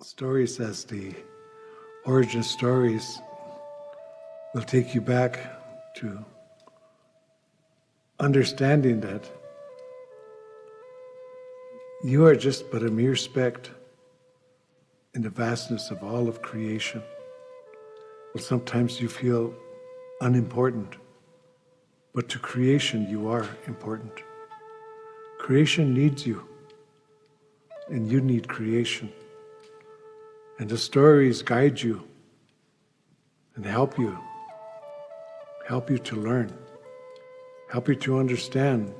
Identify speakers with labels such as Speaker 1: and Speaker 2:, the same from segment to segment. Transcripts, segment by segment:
Speaker 1: stories as the origin stories will take you back to understanding that you are just but a mere speck in the vastness of all of creation. Well, sometimes you feel unimportant, but to creation you are important. Creation needs you, and you need creation. And the stories guide you and help you to learn, help you to understand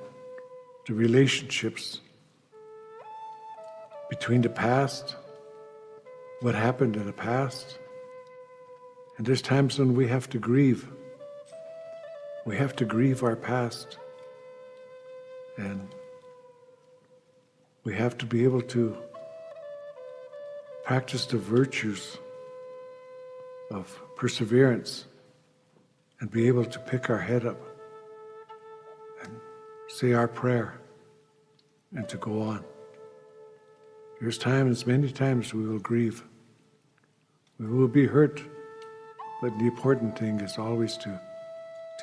Speaker 1: the relationships between the past, what happened in the past. And there's times when we have to grieve. We have to grieve our past. And we have to be able to practice the virtues of perseverance and be able to pick our head up and say our prayer and to go on. There's times, many times we will grieve. We will be hurt, but the important thing is always to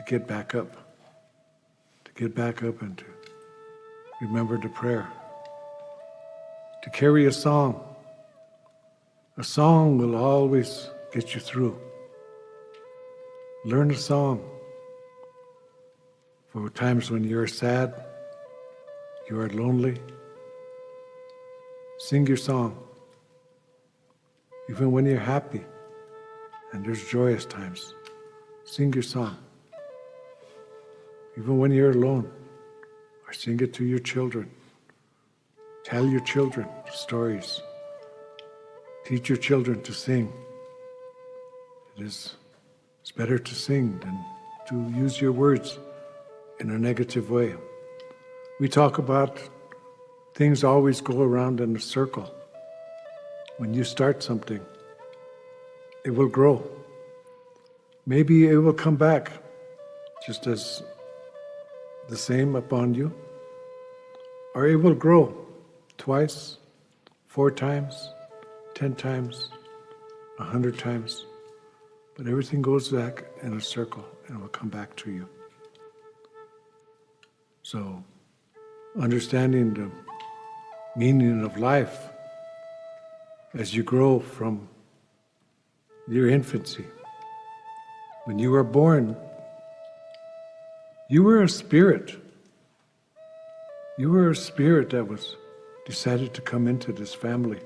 Speaker 1: get back up. To get back up and to remember the prayer. To carry a song. A song will always get you through. Learn a song. For times when you're sad, you are lonely, sing your song. Even when you're happy and there's joyous times, sing your song. Even when you're alone, or sing it to your children. Tell your children stories. Teach your children to sing. It's better to sing than to use your words in a negative way. We talk about things always go around in a circle. When you start something, it will grow. Maybe it will come back just as the same upon you, or it will grow twice, 4 times, 10 times, 100 times, but everything goes back in a circle and will come back to you. So, understanding the meaning of life as you grow from your infancy. When you were born, you were a spirit. You were a spirit that was decided to come into this family.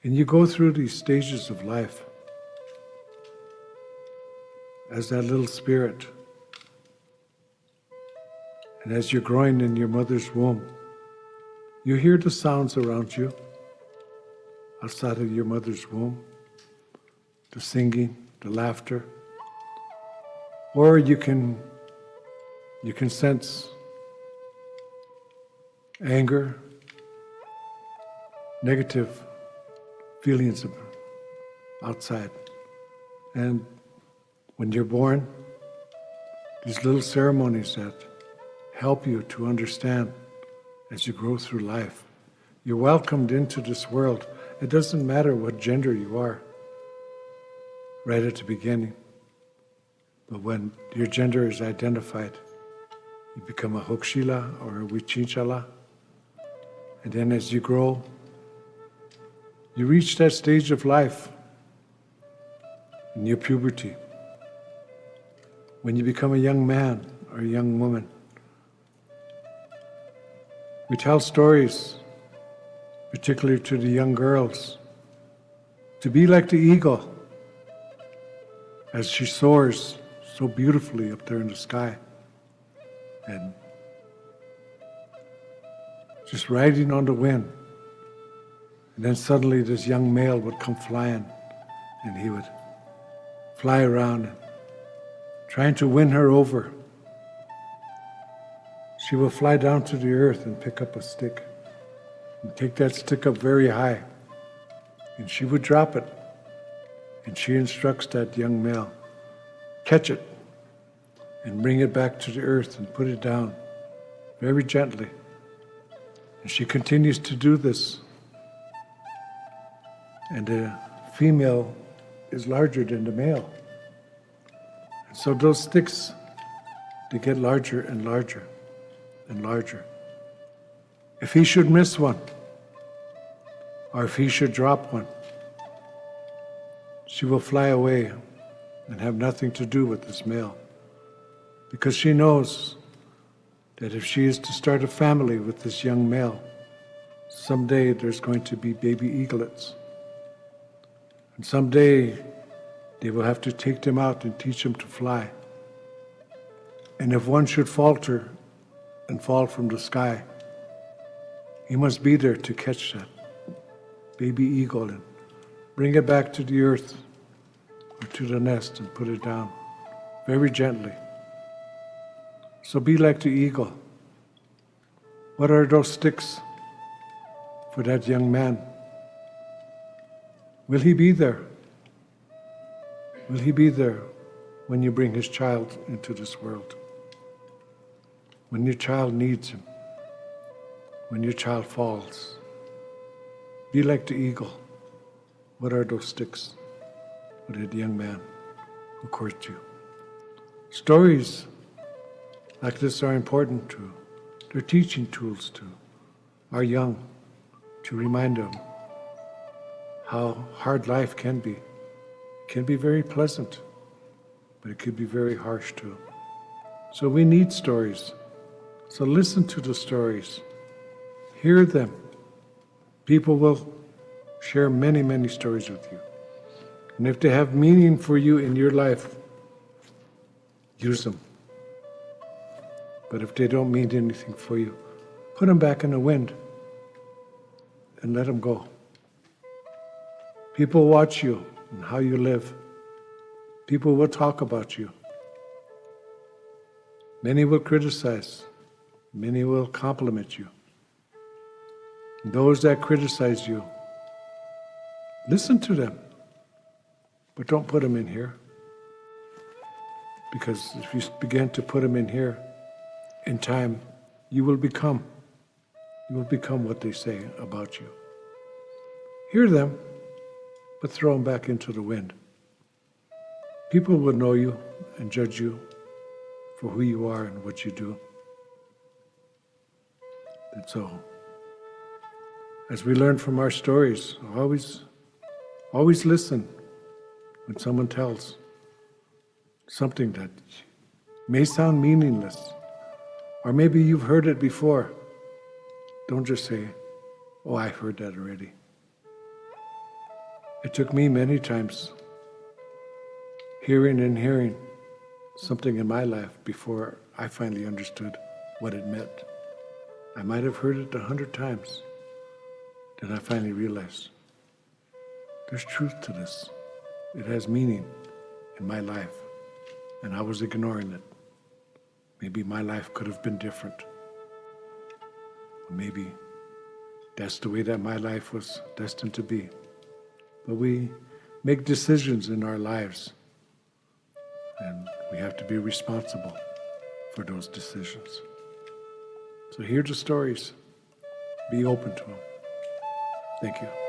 Speaker 1: And you go through these stages of life as that little spirit. And as you're growing in your mother's womb, you hear the sounds around you, outside of your mother's womb, the singing, the laughter. Or you can sense anger, negative feelings outside. And when you're born, these little ceremonies that help you to understand as you grow through life. You're welcomed into this world. It doesn't matter what gender you are, right at the beginning. But when your gender is identified, you become a Hokshila or a Wichinchala. And then as you grow, you reach that stage of life in your puberty. When you become a young man or a young woman, we tell stories, particularly to the young girls, to be like the eagle as she soars so beautifully up there in the sky. And just riding on the wind. And then suddenly this young male would come flying, and he would fly around, trying to win her over. She will fly down to the earth and pick up a stick, and take that stick up very high. And she would drop it, and she instructs that young male, catch it, and bring it back to the earth and put it down very gently. And she continues to do this and the female is larger than the male. And so those sticks, they get larger and larger and larger. If he should miss one, or if he should drop one, she will fly away and have nothing to do with this male, because she knows that if she is to start a family with this young male, someday there's going to be baby eaglets. And someday they will have to take them out and teach them to fly. And if one should falter and fall from the sky, he must be there to catch that baby eagle and bring it back to the earth or to the nest and put it down very gently. So be like the eagle. What are those sticks for that young man? Will he be there? Will he be there when you bring his child into this world? When your child needs him? When your child falls? Be like the eagle. What are those sticks for that young man who courts you? Stories like this are important too. They're teaching tools to our young, to remind them how hard life can be. It can be very pleasant, but it could be very harsh too. So we need stories. So listen to the stories. Hear them. People will share many, many stories with you. And if they have meaning for you in your life, use them. But if they don't mean anything for you, put them back in the wind and let them go. People watch you and how you live. People will talk about you. Many will criticize. Many will compliment you. And those that criticize you, listen to them, but don't put them in here. Because if you begin to put them in here, in time, you will become what they say about you. Hear them, but throw them back into the wind. People will know you and judge you for who you are and what you do. And so, as we learn from our stories, always listen when someone tells something that may sound meaningless, or maybe you've heard it before. Don't just say, "Oh, I've heard that already." It took me many times hearing something in my life before I finally understood what it meant. I might have heard it 100 times. Then I finally realized there's truth to this. It has meaning in my life, and I was ignoring it. Maybe my life could have been different. Or maybe that's the way that my life was destined to be. But we make decisions in our lives, and we have to be responsible for those decisions. So hear the stories. Be open to them. Thank you.